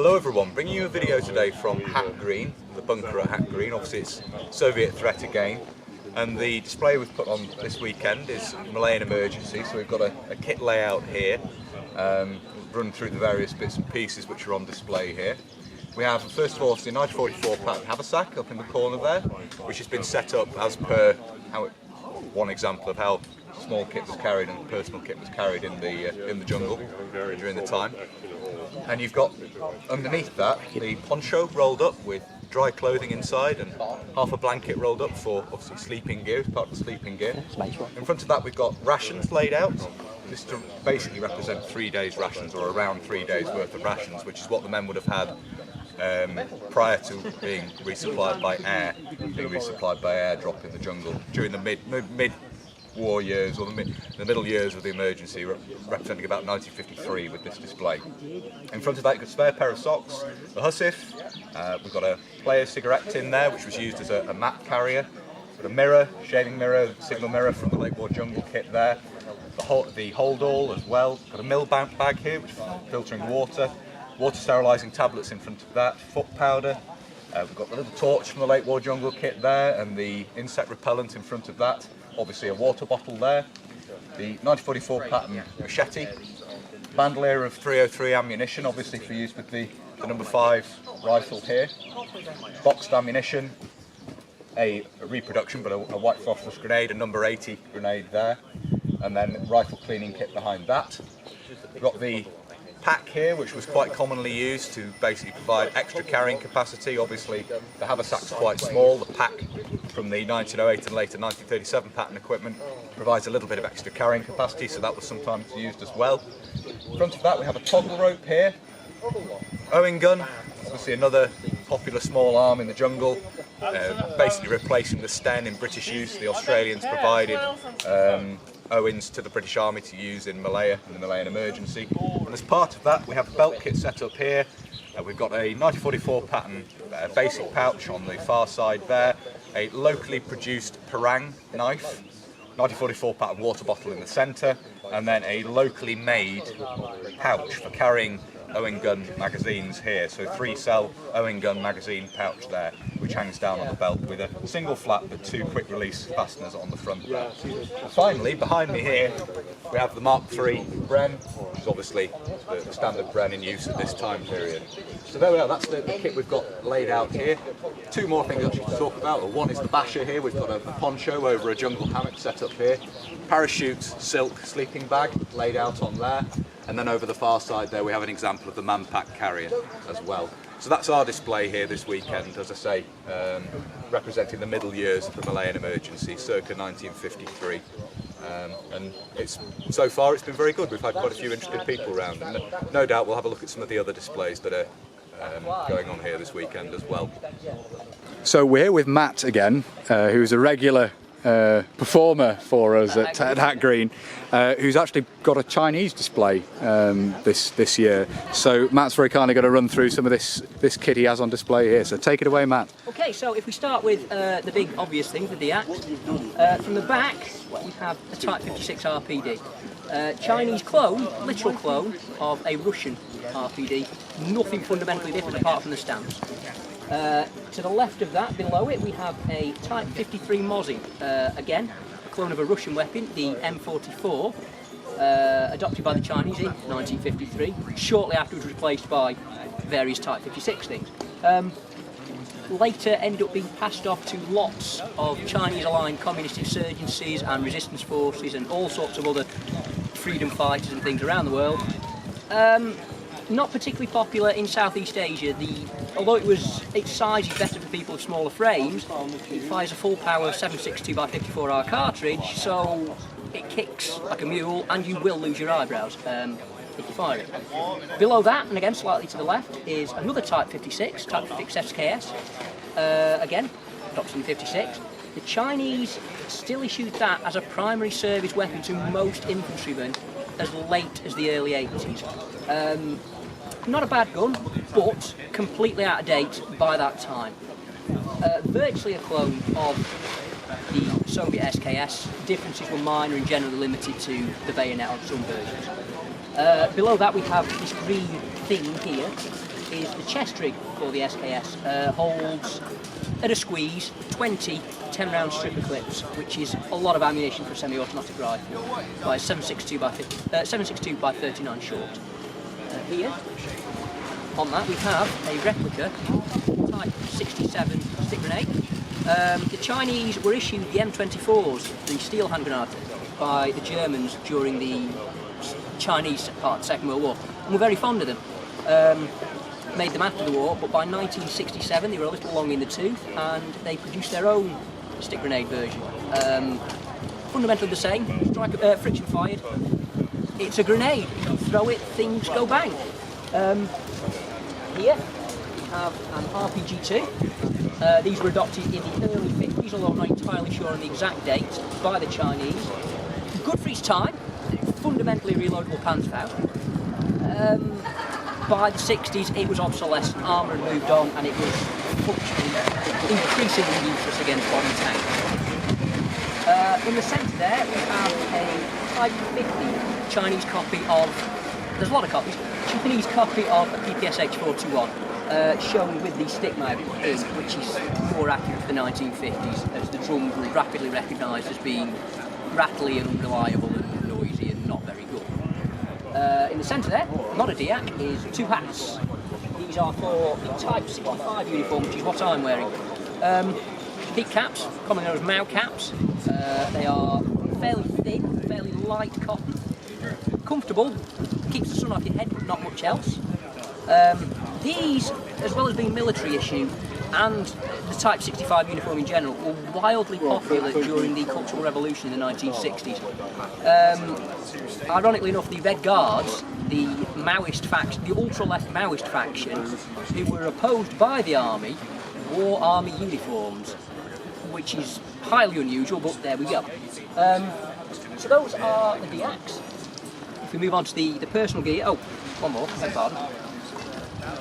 Hello everyone, bringing you a video today from Hat Green, the bunker at Hat Green. Obviously it's Soviet threat again, and the display we've put on this weekend is Malayan emergency. So we've got a kit layout here, run through the various bits and pieces which are on display here. We have, first of all, the 1944 pattern haversack up in the corner there, which has been set up as per one example of how small kit was carried and personal kit was carried in the jungle during the time. And you've got underneath that the poncho rolled up with dry clothing inside and half a blanket rolled up for obviously sleeping gear, part of the sleeping gear. In front of that we've got rations laid out. This to basically represent 3 days rations, or around 3 days worth of rations, which is what the men would have had prior to being resupplied by air, airdrop in the jungle during the mid-war years, or the middle years of the emergency, representing about 1953 with this display. In front of that, you've got a spare pair of socks, a hussif, we've got a player's cigarette tin there, which was used as a map carrier, got a mirror, shaving mirror, signal mirror from the Lake War jungle kit there, the hold-all as well, got a mill bag here, which is filtering water sterilising tablets in front of that, foot powder, we've got the little torch from the Lake War jungle kit there, and the insect repellent in front of that. Obviously a water bottle there, the 1944 pattern machete, bandolier of 303 ammunition, obviously for use with the number 5 rifle here, boxed ammunition, a reproduction but a white phosphorus grenade, a number 80 grenade there, and then rifle cleaning kit behind that. We've got the pack here, which was quite commonly used to basically provide extra carrying capacity. Obviously the haversack's quite small, the pack from the 1908 and later 1937 pattern equipment provides a little bit of extra carrying capacity, so that was sometimes used as well. In front of that we have a toggle rope here, Owen gun, obviously another popular small arm in the jungle, basically replacing the Sten in British use. The Australians provided Owens to the British Army to use in Malaya, in the Malayan emergency. And as part of that we have a belt kit set up here. We've got a 1944 pattern basic pouch on the far side there, a locally produced parang knife, 1944 pattern water bottle in the centre, and then a locally made pouch for carrying Owen gun magazines here. So 3-cell Owen gun magazine pouch there, which hangs down on the belt with a single flap but 2 quick release fasteners on the front there. And finally, behind me here, we have the Mark III Bren, which is obviously the standard Bren in use at this time period. So there we are, that's the kit we've got laid out here. 2 more things actually to talk about. One is the basher here. We've got a poncho over a jungle hammock set up here, parachute silk sleeping bag laid out on there, and then over the far side there we have an example of the man-pack carrier as well. So that's our display here this weekend, as I say, representing the middle years of the Malayan emergency, circa 1953. And so far it's been very good. We've had quite a few interested people around, and no doubt we'll have a look at some of the other displays that are going on here this weekend as well. So we're here with Matt again, who's a regular performer for us at Hat Green, who's actually got a Chinese display this year. So Matt's very kindly going to run through some of this kit he has on display here. So take it away, Matt. Okay, so if we start with the big obvious thing, the axe, from the back we have a Type 56 RPD. Chinese clone, literal clone of a Russian RPD. Nothing fundamentally different apart from the stance. To the left of that, below it, we have a Type 53 Mozzie, again, a clone of a Russian weapon, the M44, adopted by the Chinese in 1953, shortly after it was replaced by various Type 56 things. Later ended up being passed off to lots of Chinese-aligned communist insurgencies and resistance forces and all sorts of other freedom fighters and things around the world. Not particularly popular in Southeast Asia. Although its size is better for people with smaller frames, it fires a full power 7.62 by 54R cartridge, so it kicks like a mule and you will lose your eyebrows if you fire it. Below that, and again slightly to the left, is another Type 56, Type 56 SKS, again adopted in 56. The Chinese still issued that as a primary service weapon to most infantrymen as late as the early 80s. Not a bad gun, but completely out of date by that time. Virtually a clone of the Soviet SKS. Differences were minor and generally limited to the bayonet on some versions. Below that we have this green thing here, is the chest rig for the SKS. Holds, at a squeeze, 20 10-round stripper clips, which is a lot of ammunition for a semi-automatic rifle, by 7.62 by 39 short. Here, on that, we have a replica Type 67 stick grenade. The Chinese were issued the M24s, the steel hand grenade, by the Germans during the Chinese part of the Second World War, and were very fond of them. Made them after the war, but by 1967 they were a little long in the tooth, and they produced their own stick grenade version. Fundamentally the same, friction fired. It's a grenade. You throw it, things go bang. Here we have an RPG-2. These were adopted in the early 50s, although I'm not entirely sure on the exact date, by the Chinese. Good for its time, fundamentally reloadable Panzerfaust. By the 60s it was obsolescent, armour had moved on, and it was functionally increasingly useless against body tanks. In the centre there we have a Type 50 Chinese copy of, there's a lot of copies, Chinese copy of a PPSH-421. Shown with the stick mag in, which is more accurate for the 1950s, as the drum was rapidly recognised as being rattly and unreliable and noisy and not very good. In the centre there, not a DIAC, is two hats. These are for the Type 65 uniform, which is what I'm wearing. Peak caps, commonly known as Mao caps. They are fairly thin, fairly light cotton, comfortable, keeps the sun off your head, but not much else. These, as well as being military issue, and the Type 65 uniform in general, were wildly popular during the Cultural Revolution in the 1960s. Ironically enough, the Red Guards, the Maoist faction, the ultra-left Maoist faction, who were opposed by the army, wore army uniforms, which is highly unusual, but there we go. So those are the DIACs. If we move on to the personal gear, oh, one more, beg pardon,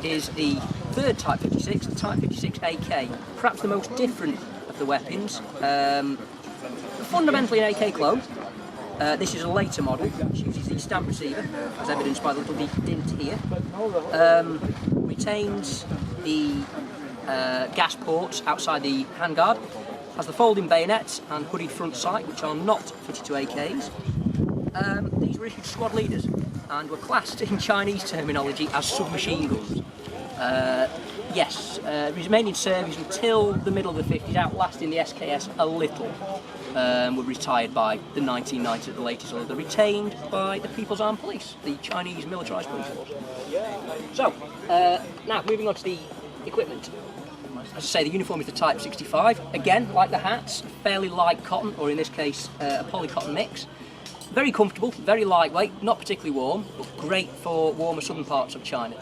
is the third Type 56, the Type 56 AK, perhaps the most different of the weapons. Fundamentally an AK clone. This is a later model, which uses the stamp receiver, as evidenced by the little dint here. Retains the gas ports outside the handguard, has the folding bayonets and hooded front sight, which are not fitted to AKs. These were issued to squad leaders and were classed in Chinese terminology as submachine guns. Remained in service until the middle of the 50s, outlasting the SKS a little. Were retired by the 1990s at the latest, or they're retained by the People's Armed Police, the Chinese militarised police force. So, now moving on to the equipment. As I say, the uniform is the Type 65. Again, like the hats, fairly light cotton, or in this case, a polycotton mix. Very comfortable, very lightweight, not particularly warm, but great for warmer southern parts of China.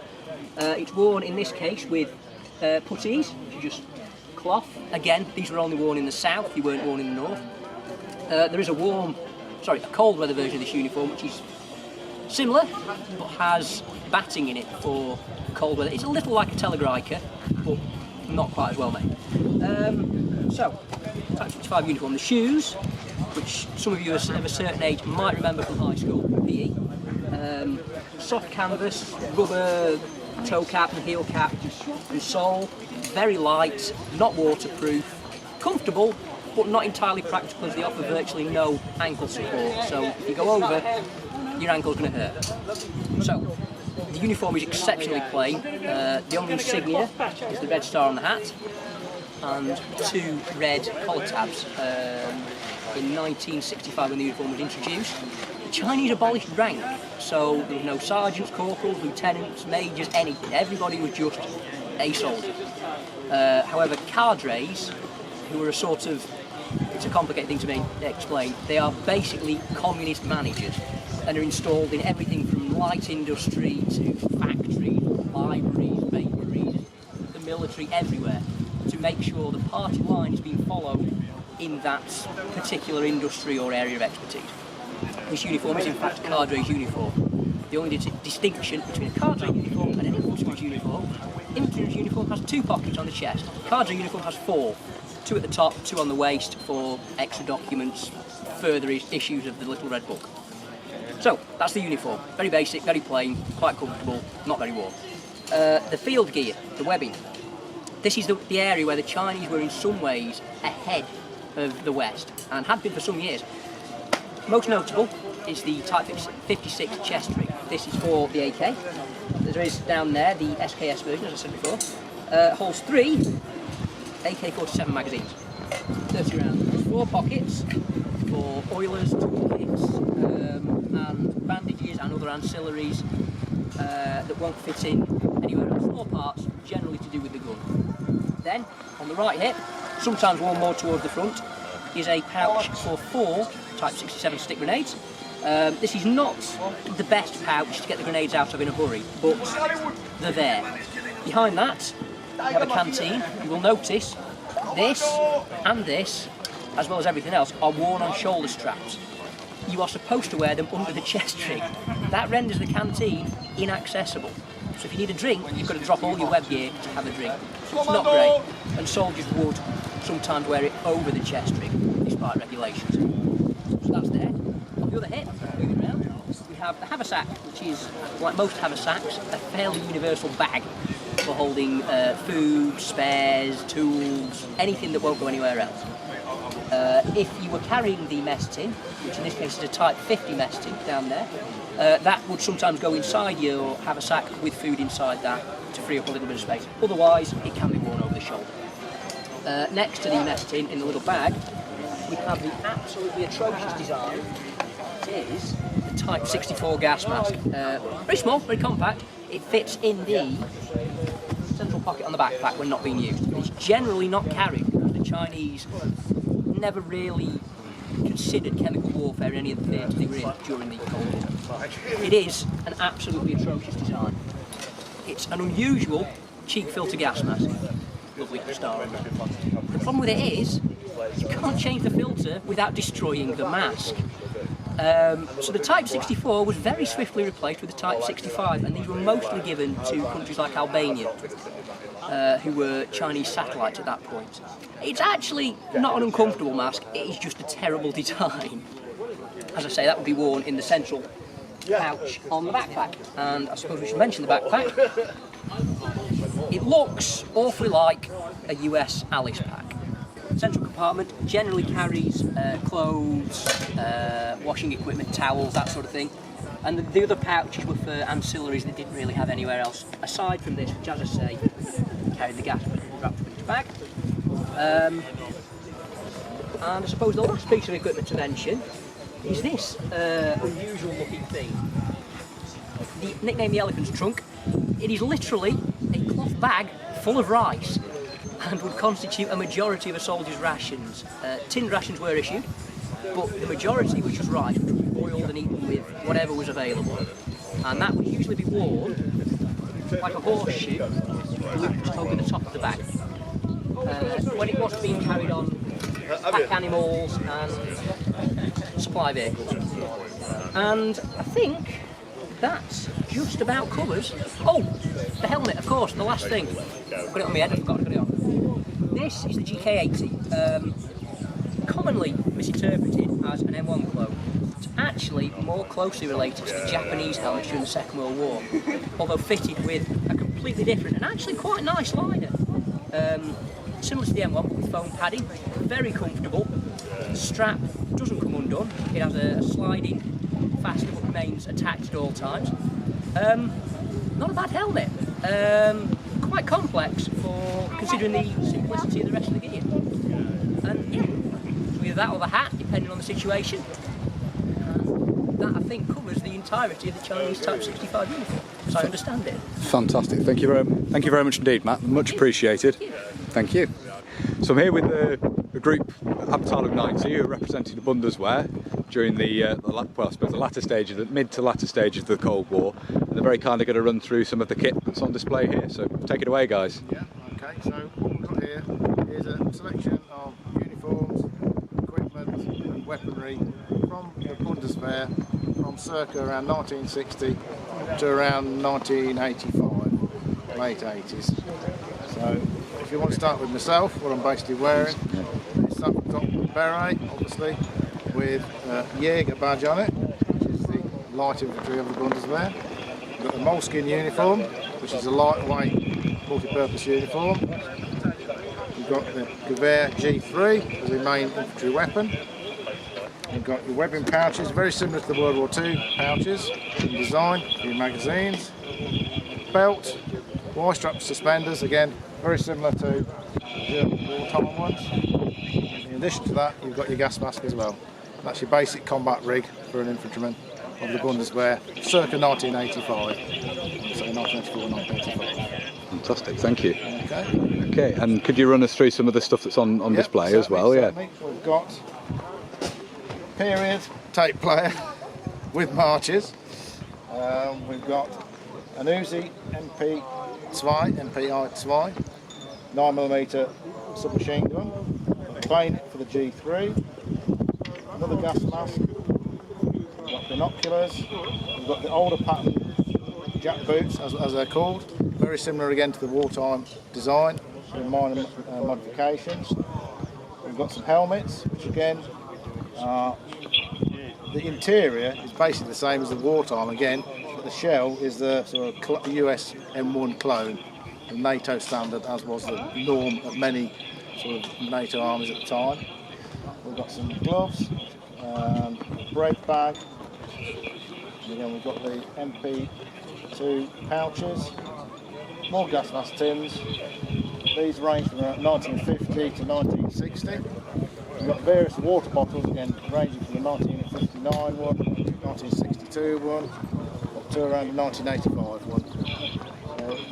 It's worn in this case with puttees, which are just cloth. Again, these were only worn in the south, they weren't worn in the north. There is a cold weather version of this uniform, which is similar, but has batting in it for cold weather. It's a little like a Telegraika, but not quite as well made. So, Type 65 uniform. The shoes, which some of you of a certain age might remember from high school, PE. Soft canvas, rubber toe cap and heel cap and sole. Very light, not waterproof, comfortable, but not entirely practical, as they offer virtually no ankle support. So if you go over, your ankle's going to hurt. So the uniform is exceptionally plain. The only insignia is the red star on the hat and two red collar tabs. In 1965, when the uniform was introduced, the Chinese abolished rank, so there were no sergeants, corporals, lieutenants, majors, anything. Everybody was just a soldier. However, cadres, who were a sort of, it's a complicated thing to explain, they are basically communist managers and are installed in everything from light industry to factories, libraries, bakeries, the military, everywhere, to make sure the party line is being followed in that particular industry or area of expertise. This uniform is in fact a cadre's uniform. The only distinction between a cadre uniform and an infantry's uniform: infantry's uniform has two pockets on the chest. Cadre uniform has four, two at the top, two on the waist for extra documents, further issues of the little red book. So that's the uniform. Very basic, very plain, quite comfortable, not very warm. The field gear, the webbing. This is the area where the Chinese were in some ways ahead of the West, and had been for some years. Most notable is the Type 56 chest rig. This is for the AK. There is down there the SKS version, as I said before. Holds 3 AK-47 magazines, 30 rounds. There's 4 pockets for oilers, toolkits, and bandages and other ancillaries that won't fit in anywhere else. 4 parts, generally to do with the gun. Then, on the right hip, sometimes one more towards the front, is a pouch for 4 Type 67 stick grenades. This is not the best pouch to get the grenades out of in a hurry, but they're there. Behind that, you have a canteen. You will notice this and this, as well as everything else, are worn on shoulder straps. You are supposed to wear them under the chest rig. That renders the canteen inaccessible. So if you need a drink, you've got to drop all your web gear to have a drink. So it's not great, and soldiers would sometimes wear it over the chest rig, despite regulations. So that's there. On the other hip, moving around, we have the haversack, which is, like most haversacks, a fairly universal bag for holding food, spares, tools, anything that won't go anywhere else. If you were carrying the mess tin, which in this case is a Type 50 mess tin down there, that would sometimes go inside your haversack with food inside that to free up a little bit of space. Otherwise, it can be worn over the shoulder. Next to the mess tin in the little bag, we have the absolutely atrocious design. It is the Type 64 gas mask. Very small, very compact. It fits in the central pocket on the backpack when not being used. It's generally not carried because the Chinese never really considered chemical warfare in any of the theatres they were in during the Cold War. It is an absolutely atrocious design. It's an unusual cheek filter gas mask. Lovely star on there. The problem with it is, you can't change the filter without destroying the mask. So the Type 64 was very swiftly replaced with the Type 65, and these were mostly given to countries like Albania, who were Chinese satellites at that point. It's actually not an uncomfortable mask, it is just a terrible design. As I say, that would be worn in the central pouch on the backpack, and I suppose we should mention the backpack. It looks awfully like a US Alice pack. Central compartment generally carries clothes, washing equipment, towels, that sort of thing. And the other pouches were for ancillaries that didn't really have anywhere else, aside from this, which, as I say, carried the gas wrapped up in its bag. And I suppose the last piece of equipment to mention is this unusual looking thing. Nicknamed the elephant's trunk. It is literally a cloth bag full of rice and would constitute a majority of a soldier's rations. Tinned rations were issued, but the majority was just rice, which would be boiled and eaten with whatever was available. And that would usually be worn like a horseshoe, looped over the top of the bag. When it wasn't being carried on pack animals and supply vehicles. And I think that just about covers. Oh, the helmet, of course, the last thing. Put it on my head, I forgot to put it on. This is the GK80, commonly misinterpreted as an M1 clone. It's actually more closely related to the Japanese helmets during the Second World War, although fitted with a completely different and actually quite nice liner. Similar to the M1, but with foam padding, very comfortable. The strap doesn't come undone, it has a sliding fastener that remains attached at all times. Not a bad helmet. Quite complex for considering the simplicity of the rest of the gear. And yeah, either that or the hat, depending on the situation. And that, I think, covers the entirety of the Chinese Type 65 uniform, as I understand it. Fantastic. Thank you very much indeed, Matt. Much appreciated. Thank you. So I'm here with the group Abteilung 90 who are representing the Bundeswehr during the latter stages, the mid to latter stages of the Cold War. And they're very kindly going to run through some of the kit that's on display here. So take it away, guys. Yeah. Okay. So what we've got here is a selection of uniforms, equipment, and weaponry from the Bundeswehr from circa around 1960 to around 1985, late 80s. So if you want to start with myself, what I'm basically wearing is some top beret, obviously, with Jäger badge on it, which is the light infantry of the Bundeswehr. We've got the moleskin uniform, which is a lightweight multi-purpose uniform. You've got the Gewehr G3 as a main infantry weapon. You've got your webbing pouches, very similar to the World War II pouches in design for your magazines. Belt, Y-strap suspenders, again very similar to the wartime ones. In addition to that, you've got your gas mask as well. That's your basic combat rig for an infantryman of the Bundeswehr, circa 1985. So 1984-1985. Fantastic, thank you. Okay. Okay, and could you run us through some of the stuff that's on display as well? Certainly. We've got period tape player with marches. We've got an Uzi MPI 9mm submachine gun, a bayonet for the G3, another gas mask, we've got binoculars, we've got the older pattern jack boots as they're called, very similar again to the wartime design with minor modifications. We've got some helmets, which again the interior is basically the same as the wartime again, but the shell is the sort of US M1 clone, the NATO standard, as was the norm of many sort of NATO armies at the time. We've got some gloves, brake bag, and again we've got the MP2 pouches, more gas mask tins. These range from 1950 to 1960. We've got various water bottles, again ranging from the 1959 one, 1962 one, up to around the 1985 one.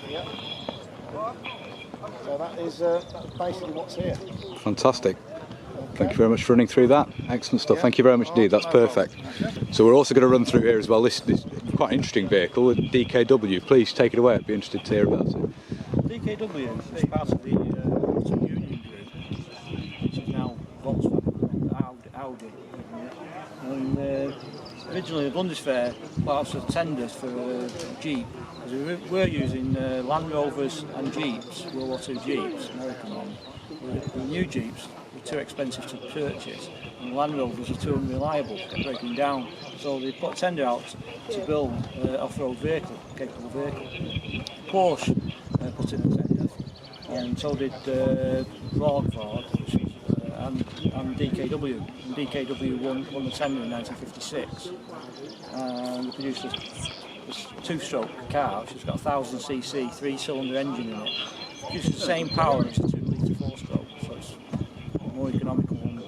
Yeah. So that is that's basically what's here. Fantastic. Okay. Thank you very much for running through that. Excellent stuff. Thank you very much indeed. That's perfect. So we're also going to run through here as well. This quite an interesting vehicle, a DKW. Please take it away. I'd be interested to hear about it. DKW is part of the Union Group, which is now Volkswagen, Audi. And originally the Bundeswehr put out some tenders for a Jeep, because we were using Land Rovers and Jeeps, World War II Jeeps, American ones. The new Jeeps were too expensive to purchase, and Land Rovers were too unreliable, kept breaking down. So they put a tender out to build an off-road vehicle, capable vehicle. Porsche put in a tender, and so did Borgford and DKW. And DKW won the tender in 1956, and they produced a two-stroke car which has got a 1000cc 3-cylinder engine in it. It produces the same power as a 2-litre 4-stroke, so it's more economical on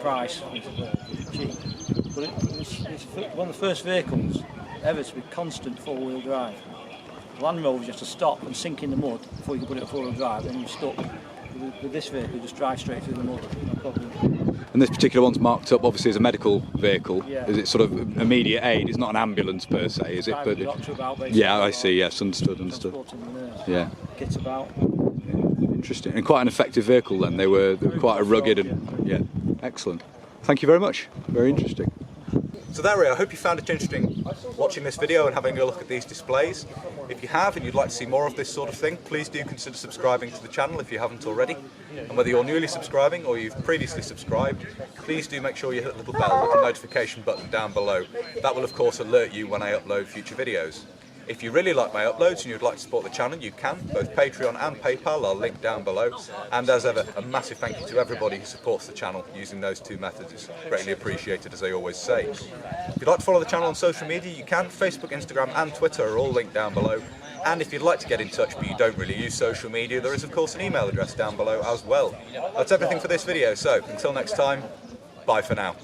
price, it's cheap. But it's one of the first vehicles ever to be constant 4-wheel drive. Land Rovers, you have to stop and sink in the mud before you can put it at 4-wheel drive, then you're stuck. With this vehicle, you just drive straight through the mud, no problem. And this particular one's marked up obviously as a medical vehicle. Yeah. Is it sort of immediate aid? It's not an ambulance per se, is it? But yeah, I see. Yes, understood. Yeah. Get about. Interesting, and quite an effective vehicle. Then they were quite a rugged and yeah, excellent. Thank you very much. Very interesting. So there we are. I hope you found it interesting watching this video and having a look at these displays. If you have and you'd like to see more of this sort of thing, please do consider subscribing to the channel if you haven't already. And whether you're newly subscribing or you've previously subscribed, please do make sure you hit the little bell with the notification button down below. That will of course alert you when I upload future videos. If you really like my uploads and you'd like to support the channel, you can. Both Patreon and PayPal are linked down below. And as ever, a massive thank you to everybody who supports the channel using those two methods. It's greatly appreciated, as I always say. If you'd like to follow the channel on social media, you can. Facebook, Instagram and Twitter are all linked down below. And if you'd like to get in touch but you don't really use social media, there is of course an email address down below as well. That's everything for this video, so until next time, bye for now.